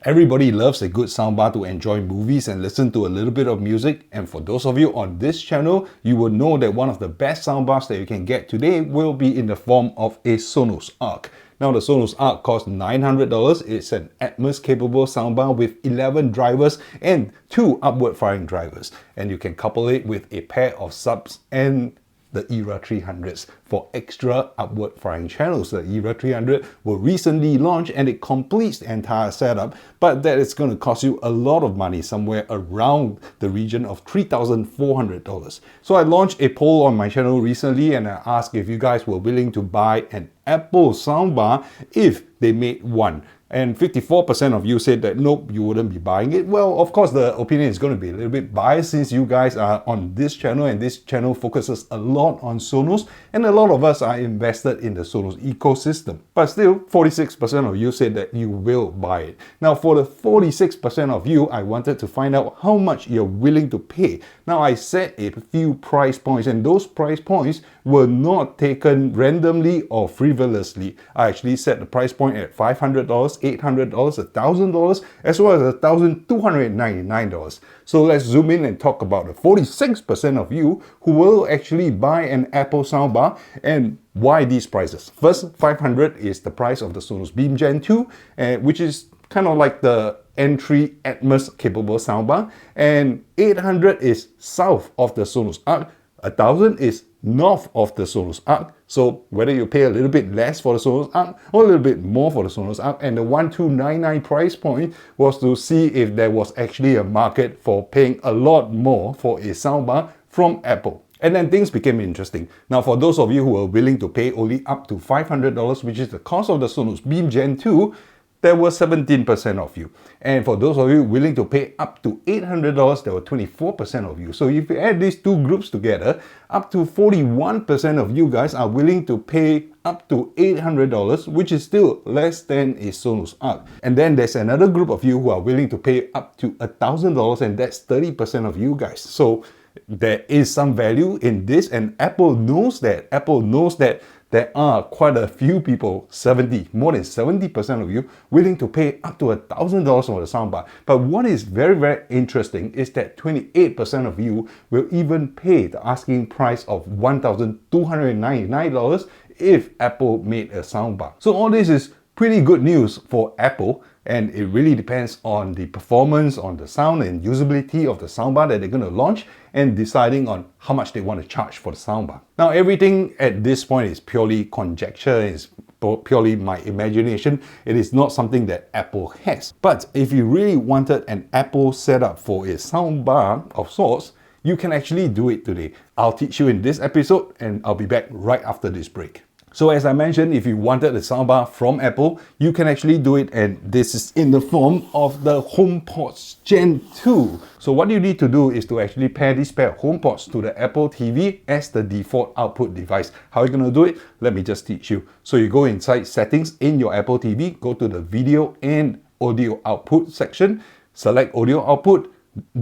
Everybody loves a good soundbar to enjoy movies and listen to a little bit of music, and for those of you on this channel, you will know that one of the best soundbars that you can get today will be in the form of a Sonos Arc. Now the Sonos Arc costs $900. It's an Atmos capable soundbar with 11 drivers and 2 upward firing drivers, and you can couple it with a pair of subs and the Era 300s for extra upward firing channels. The Era 300 will recently launch and it completes the entire setup, but that is going to cost you a lot of money, somewhere around the region of $3,400. So I launched a poll on my channel recently and I asked if you guys were willing to buy an Apple soundbar if they made one. And 54% of you said that nope, you wouldn't be buying it. Well, of course, the opinion is going to be a little bit biased since you guys are on this channel and this channel focuses a lot on Sonos and a lot of us are invested in the Sonos ecosystem. But still, 46% of you said that you will buy it. Now, for the 46% of you, I wanted to find out how much you're willing to pay. Now, I set a few price points and those price points were not taken randomly or frivolously. I actually set the price point at $500, $800, $1,000, as well as $1,299. So let's zoom in and talk about the 46% of you who will actually buy an Apple soundbar and why these prices. First, $500 is the price of the Sonos Beam Gen 2, which is kind of like the entry Atmos capable soundbar, and $800 is south of the Sonos Arc, $1,000 is north of the Sonos Arc. So whether you pay a little bit less for the Sonos Arc or a little bit more for the Sonos Arc, and the $1,299 price point was to see if there was actually a market for paying a lot more for a soundbar from Apple. And then things became interesting. Now, for those of you who are willing to pay only up to $500, which is the cost of the Sonos Beam Gen 2, there were 17% of you. And for those of you willing to pay up to $800, there were 24% of you. So if you add these two groups together, up to 41% of you guys are willing to pay up to $800, which is still less than a Sonos Arc. And then there's another group of you who are willing to pay up to $1,000, and that's 30% of you guys. So there is some value in this, and Apple knows that. Apple knows that there are quite a few people, more than 70% of you, willing to pay up to $1,000 for the soundbar. But what is very, very interesting is that 28% of you will even pay the asking price of $1,299 if Apple made a soundbar. So all this is pretty good news for Apple, and it really depends on the performance, on the sound and usability of the soundbar that they're going to launch, and deciding on how much they want to charge for the soundbar. Now, everything at this point is purely conjecture, it's purely my imagination. It is not something that Apple has. But if you really wanted an Apple setup for a soundbar of sorts, you can actually do it today. I'll teach you in this episode, and I'll be back right after this break. So as I mentioned, if you wanted a soundbar from Apple, you can actually do it, and this is in the form of the HomePods Gen 2. So what you need to do is to actually pair this pair of HomePods to the Apple TV as the default output device. How are you going to do it? Let me just teach you. So you go inside settings in your Apple TV, go to the video and audio output section, select audio output.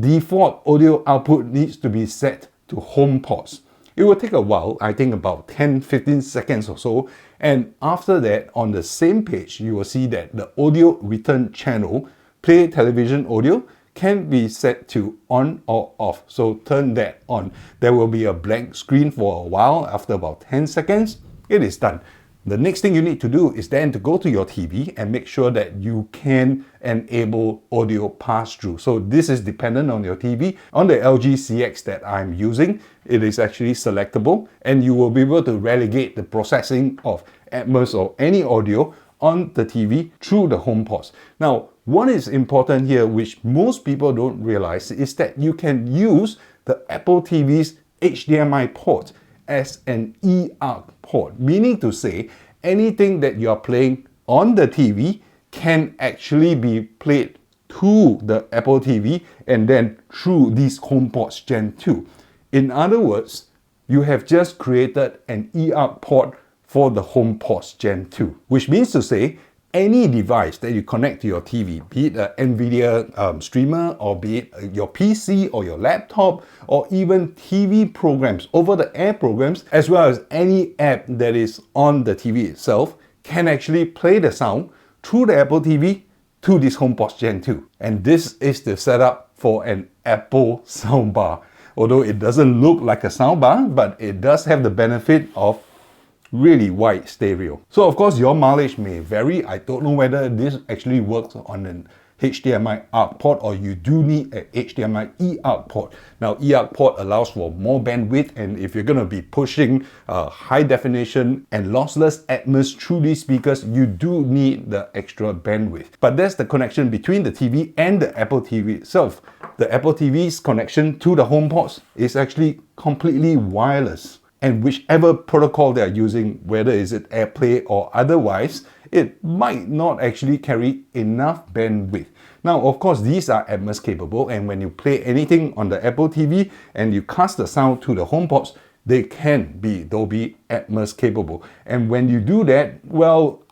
Default audio output needs to be set to HomePods. It will take a while, I think about 10-15 seconds or so, and after that, on the same page, you will see that the audio return channel, play television audio, can be set to on or off. So turn that on. There will be a blank screen for a while. After about 10 seconds, it is done. The next thing you need to do is then to go to your TV and make sure that you can enable audio pass-through. So this is dependent on your TV. On the LG CX that I'm using, it is actually selectable, and you will be able to relegate the processing of Atmos or any audio on the TV through the HomePods. Now, what is important here, which most people don't realize, is that you can use the Apple TV's HDMI port as an eARC port, meaning to say anything that you are playing on the TV can actually be played to the Apple TV and then through these HomePods Gen 2. In other words, you have just created an eARC port for the HomePods Gen 2, which means to say any device that you connect to your TV, be it an NVIDIA streamer, or be it your PC or your laptop, or even TV programs, over-the-air programs, as well as any app that is on the TV itself, can actually play the sound through the Apple TV to this HomePod Gen 2. And this is the setup for an Apple soundbar. Although it doesn't look like a soundbar, but it does have the benefit of really wide stereo. So of course your mileage may vary. I don't know whether this actually works on an HDMI ARC port or you do need a HDMI eARC port. Now eARC port allows for more bandwidth, and if you're going to be pushing high definition and lossless Atmos through these speakers, you do need the extra bandwidth. But that's the connection between the TV and the Apple TV itself. The Apple TV's connection to the HomePods is actually completely wireless. And whichever protocol they are using, whether is it AirPlay or otherwise, it might not actually carry enough bandwidth. Now, of course, these are Atmos capable, and when you play anything on the Apple TV and you cast the sound to the HomePods, they can be Dolby Atmos capable. And when you do that, well,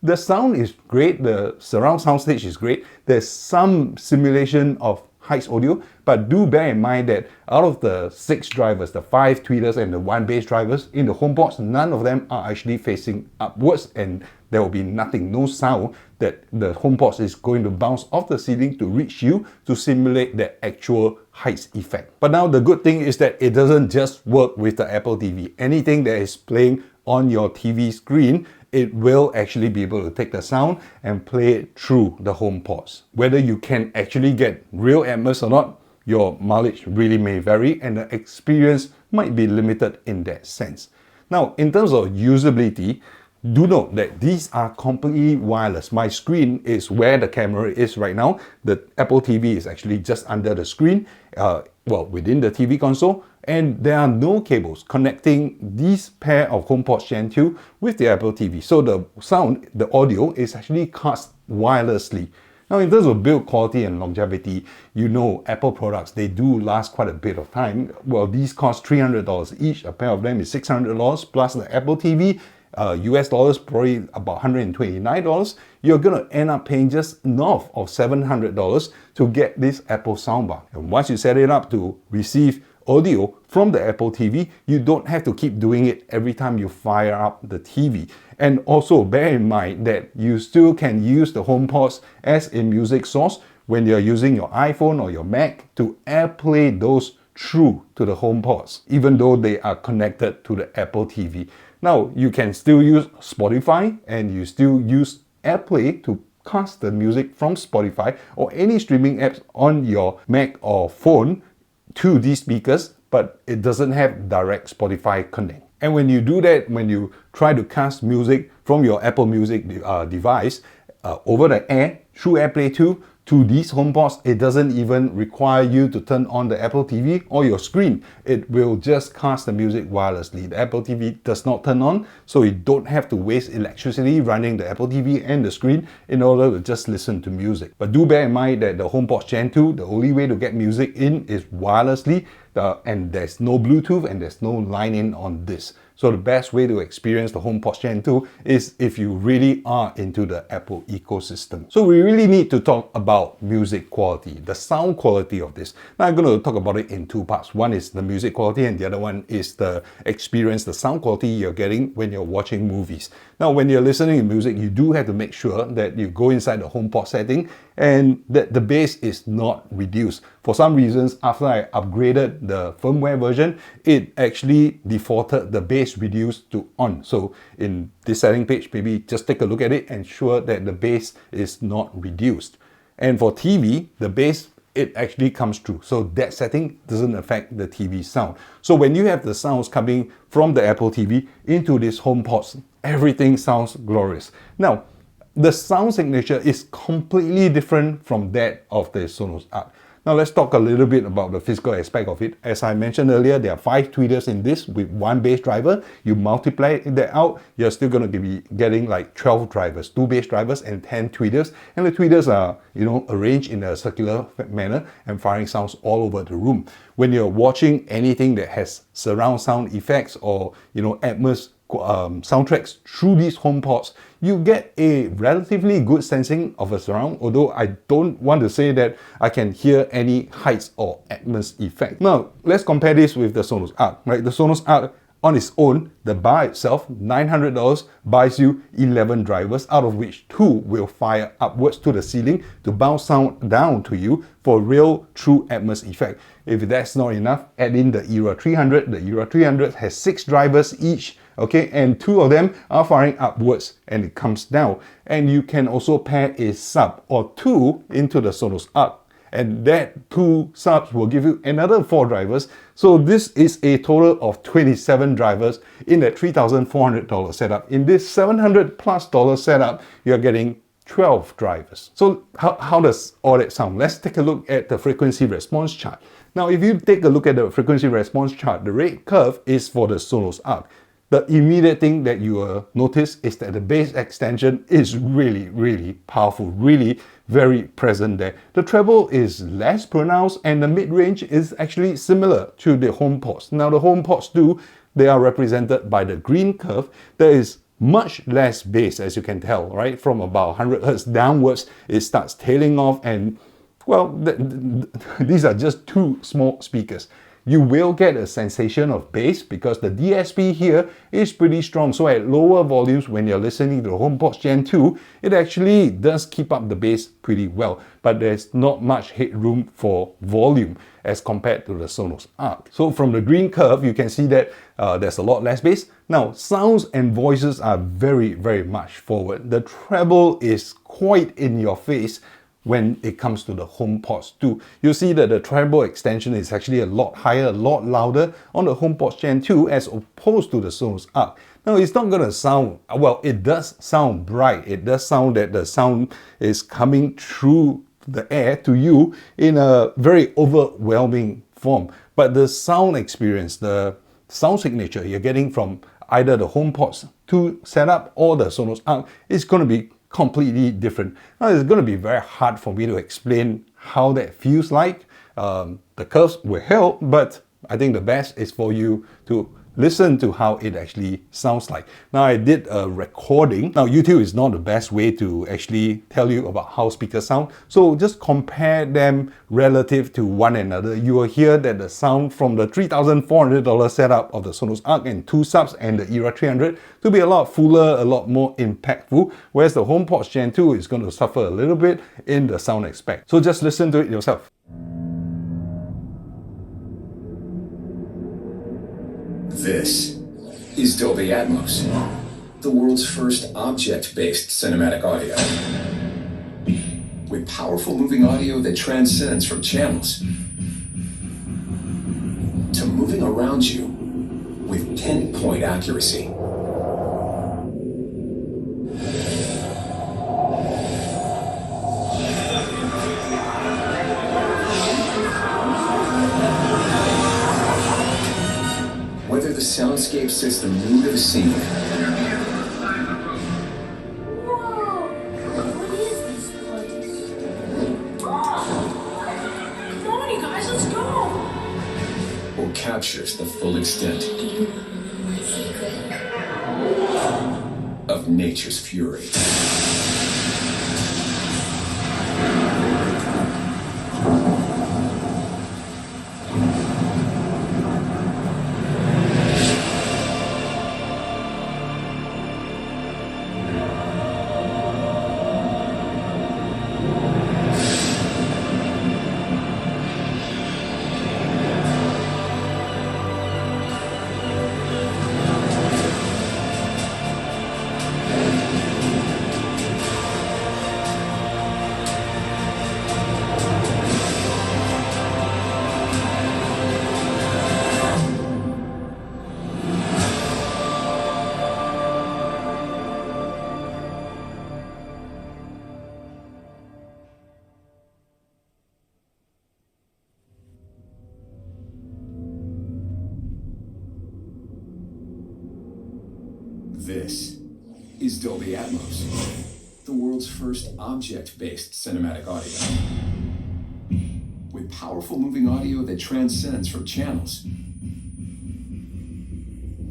the sound is great, the surround sound stage is great, there's some simulation of Heights audio, but do bear in mind that out of the 6 drivers, the 5 tweeters and the 1 bass drivers in the HomePods, none of them are actually facing upwards, and there will be nothing, no sound that the HomePods is going to bounce off the ceiling to reach you to simulate the actual heights effect. But now the good thing is that it doesn't just work with the Apple TV. Anything that is playing on your TV screen, it will actually be able to take the sound and play it through the HomePods. Whether you can actually get real Atmos or not, your mileage really may vary and the experience might be limited in that sense. Now, in terms of usability, do note that these are completely wireless. My screen is where the camera is right now. The Apple TV is actually just under the screen, within the TV console, and there are no cables connecting these pair of HomePod Gen 2 with the Apple TV. So the sound, the audio is actually cast wirelessly. Now, in terms of build quality and longevity, you know Apple products, they do last quite a bit of time. Well, these cost $300 each. A pair of them is $600 plus the Apple TV, US dollars, probably about $129. You're gonna end up paying just north of $700 to get this Apple soundbar. And once you set it up to receive audio from the Apple TV, you don't have to keep doing it every time you fire up the TV. And also bear in mind that you still can use the HomePods as a music source when you're using your iPhone or your Mac to AirPlay those through to the HomePods, even though they are connected to the Apple TV. Now, you can still use Spotify and you still use AirPlay to cast the music from Spotify or any streaming apps on your Mac or phone to these speakers, but it doesn't have direct Spotify connect. And when you do that, when you try to cast music from your Apple Music device over the air through AirPlay 2 to these HomePods, it doesn't even require you to turn on the Apple TV or your screen. It will just cast the music wirelessly. The Apple TV does not turn on, so you don't have to waste electricity running the Apple TV and the screen in order to just listen to music. But do bear in mind that the HomePod Gen 2, the only way to get music in is wirelessly, and there's no Bluetooth and there's no line in on this. So the best way to experience the HomePod Gen 2 is if you really are into the Apple ecosystem. So we really need to talk about music quality, the sound quality of this. Now I'm going to talk about it in 2 parts. One is the music quality and the other one is the experience, the sound quality you're getting when you're watching movies. Now when you're listening to music, you do have to make sure that you go inside the HomePod setting and that the bass is not reduced. For some reasons, after I upgraded the firmware version, it actually defaulted the bass reduced to on. So in this setting page, maybe just take a look at it and ensure that the bass is not reduced. And for TV, the bass, it actually comes through. So that setting doesn't affect the TV sound. So when you have the sounds coming from the Apple TV into this HomePods, everything sounds glorious. Now, the sound signature is completely different from that of the Sonos Arc. Now let's talk a little bit about the physical aspect of it. As I mentioned earlier, there are 5 tweeters in this with 1 bass driver. You multiply that out, you're still going to be getting like 12 drivers, 2 bass drivers and 10 tweeters. And the tweeters are, arranged in a circular manner and firing sounds all over the room. When you're watching anything that has surround sound effects or, Atmos soundtracks through these HomePods, you get a relatively good sensing of a surround, although I don't want to say that I can hear any heights or Atmos effect. Now, let's compare this with the Sonos Arc, right? The Sonos Arc, On its own, the bar itself, $900, buys you 11 drivers, out of which 2 will fire upwards to the ceiling to bounce sound down to you for real true Atmos effect. If that's not enough, add in the Era 300. The Era 300 has 6 drivers each, okay, and 2 of them are firing upwards and it comes down. And you can also pair a sub or 2 into the Sonos Arc, and that 2 subs will give you another 4 drivers. So this is a total of 27 drivers in that $3,400 setup. In this $700+ setup, you're getting 12 drivers. So how does all that sound? Let's take a look at the frequency response chart. Now, if you take a look at the frequency response chart, the red curve is for the Sonos Arc. The immediate thing that you will notice is that the bass extension is really powerful, really very present there. The treble is less pronounced and the mid-range is actually similar to the HomePods. Now the HomePods too, they are represented by the green curve. There is much less bass, as you can tell, right? From about 100 Hz downwards, it starts tailing off, and well, these are just 2 small speakers. You will get a sensation of bass because the DSP here is pretty strong. So at lower volumes, when you're listening to the HomePods Gen 2, it actually does keep up the bass pretty well. But there's not much headroom for volume as compared to the Sonos Arc. So from the green curve, you can see that there's a lot less bass. Now, sounds and voices are very much forward. The treble is quite in your face when it comes to the HomePods 2. You'll see that the treble extension is actually a lot higher, a lot louder on the HomePods Gen 2 as opposed to the Sonos Arc. Now, it's not going to sound, well, it does sound bright. It does sound that the sound is coming through the air to you in a very overwhelming form. But the sound experience, the sound signature you're getting from either the HomePods 2 setup or the Sonos Arc is going to be completely different. Now, it's going to be very hard for me to explain how that feels like. The curves will help, but I think the best is for you to listen to how it actually sounds like. Now, I did a recording. Now, YouTube is not the best way to actually tell you about how speakers sound. So just compare them relative to one another. You will hear that the sound from the $3,400 setup of the Sonos Arc and 2 subs and the Era 300 to be a lot fuller, a lot more impactful, whereas the HomePods Gen 2 is going to suffer a little bit in the sound aspect. So just listen to it yourself. This is Dolby Atmos, the world's first object-based cinematic audio. With powerful moving audio that transcends from channels to moving around you with pinpoint accuracy. Whether the soundscape sets the mood of a scene. Whoa! What is this place? Come on, you guys, let's go! Or captures the full extent of nature's fury. This is Dolby Atmos, the world's first object-based cinematic audio. With powerful moving audio that transcends from channels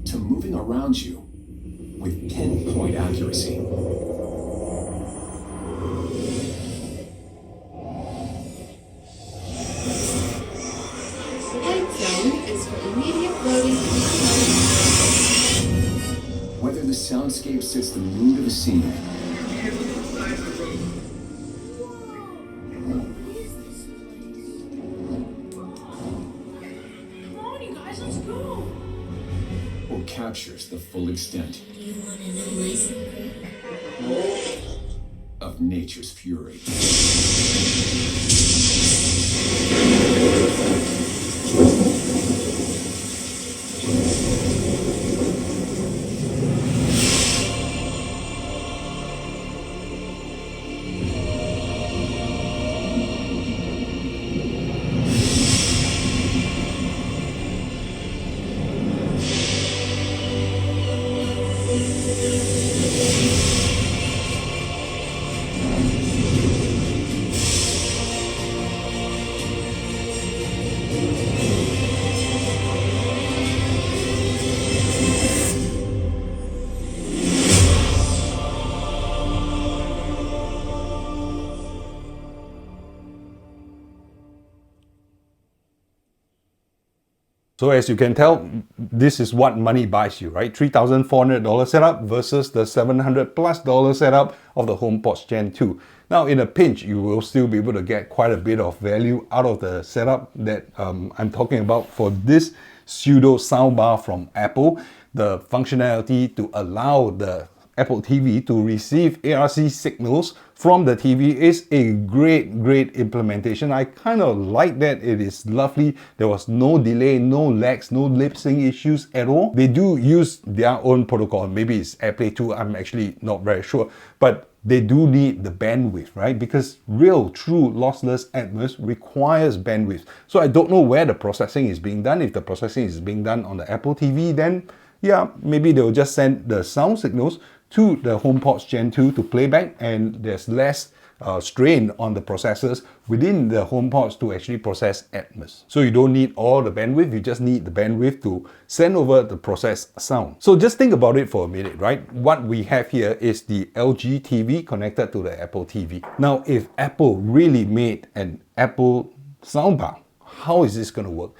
to moving around you with pinpoint accuracy. Head zone is for immediate loading. where the soundscape sets the mood of a scene. What is this place? Come on, you guys, let's go. Or captures the full extent Do you want to know my secret? of nature's fury. So as you can tell, this is what money buys you, right? $3,400 setup versus the $700+ setup of the HomePod Gen 2. Now in a pinch, you will still be able to get quite a bit of value out of the setup that I'm talking about for this pseudo soundbar from Apple. The functionality to allow the Apple TV to receive ARC signals from the TV is a great implementation. I kind of like that. It is lovely. There was no delay, no lags, no lip sync issues at all. They do use their own protocol. Maybe it's AirPlay 2, I'm actually not very sure. But they do need the bandwidth, right? Because real, true lossless Atmos requires bandwidth. So I don't know where the processing is being done. If the processing is being done on the Apple TV, then yeah, maybe they'll just send the sound signals to the HomePod Gen 2 to playback, and there's less strain on the processors within the HomePods to actually process Atmos. So you don't need all the bandwidth, you just need the bandwidth to send over the processed sound. So just think about it for a minute, right? What we have here is the LG TV connected to the Apple TV. Now, if Apple really made an Apple soundbar, how is this going to work?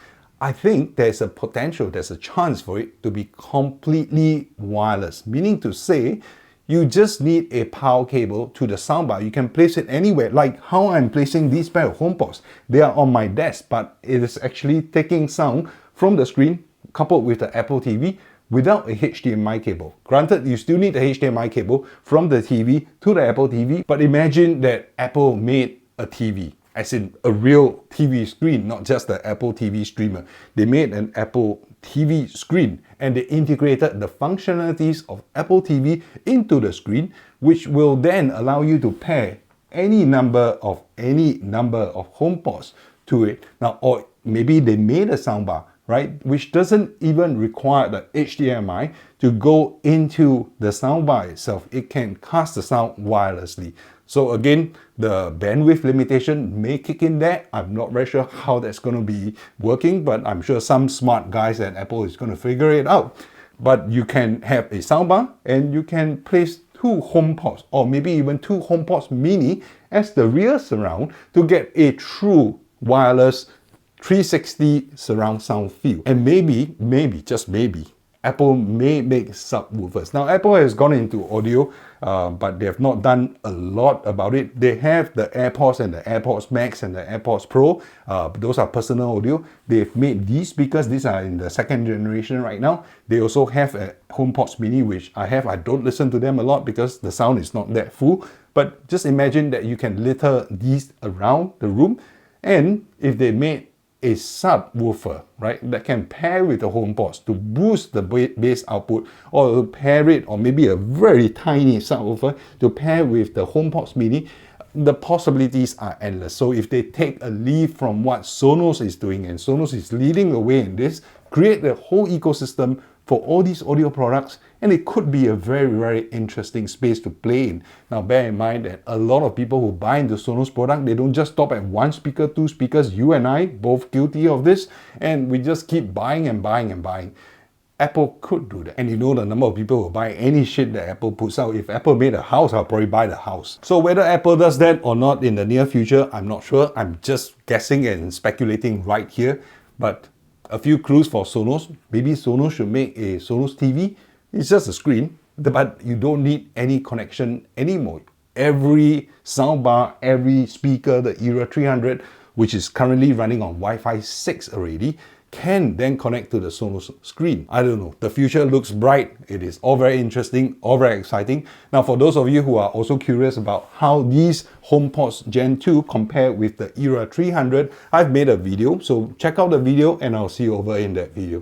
I think there's a potential, there's a chance for it to be completely wireless, meaning to say you just need a power cable to the soundbar. You can place it anywhere, like how I'm placing these pair of HomePods. They are on my desk, but it is actually taking sound from the screen coupled with the Apple TV without a HDMI cable. Granted, you still need a HDMI cable from the TV to the Apple TV, but imagine that Apple made a TV, as in a real TV screen, not just the Apple TV streamer. They made an Apple TV screen and they integrated the functionalities of Apple TV into the screen, which will then allow you to pair any number of HomePods to it. Now, or maybe they made a soundbar, right, which doesn't even require the HDMI to go into the soundbar itself. It can cast the sound wirelessly. So again, the bandwidth limitation may kick in there. I'm not very sure how that's going to be working, but I'm sure some smart guys at Apple is going to figure it out. But you can have a soundbar and you can place two HomePods or maybe even two HomePods mini as the rear surround to get a true wireless 360 surround sound feel. And maybe, just maybe, Apple may make subwoofers. Now, Apple has gone into audio, but they have not done a lot about it. They have the AirPods and the AirPods Max and the AirPods Pro. Those are personal audio. They've made these speakers. These are in the second generation right now. They also have a HomePods Mini, which I have. I don't listen to them a lot because the sound is not that full. But just imagine that you can litter these around the room. And if they made a subwoofer, right, that can pair with the HomePods to boost the bass output, or pair it, or maybe a very tiny subwoofer to pair with the HomePods Mini, the possibilities are endless. So if they take a leaf from what Sonos is doing, and Sonos is leading the way in this, create the whole ecosystem for all these audio products, and it could be a very interesting space to play in. Now bear in mind that a lot of people who buy into Sonos product, they don't just stop at one speaker, two speakers. You and I both guilty of this, and we just keep buying and buying and buying. Apple could do that. And you know the number of people who buy any shit that Apple puts out. If Apple made a house, I'll probably buy the house. So whether Apple does that or not in the near future, I'm not sure. I'm just guessing and speculating right here. But a few clues for Sonos. Maybe Sonos should make a Sonos TV. It's just a screen. but you don't need any connection anymore. Every soundbar, every speaker, the Era 300, which is currently running on Wi-Fi 6 already, can then connect to the Sonos screen. I don't know. The future looks bright. It is all very interesting, all very exciting. Now, for those of you who are also curious about how these HomePods Gen 2 compare with the Era 300, I've made a video. So check out the video and I'll see you over in that video.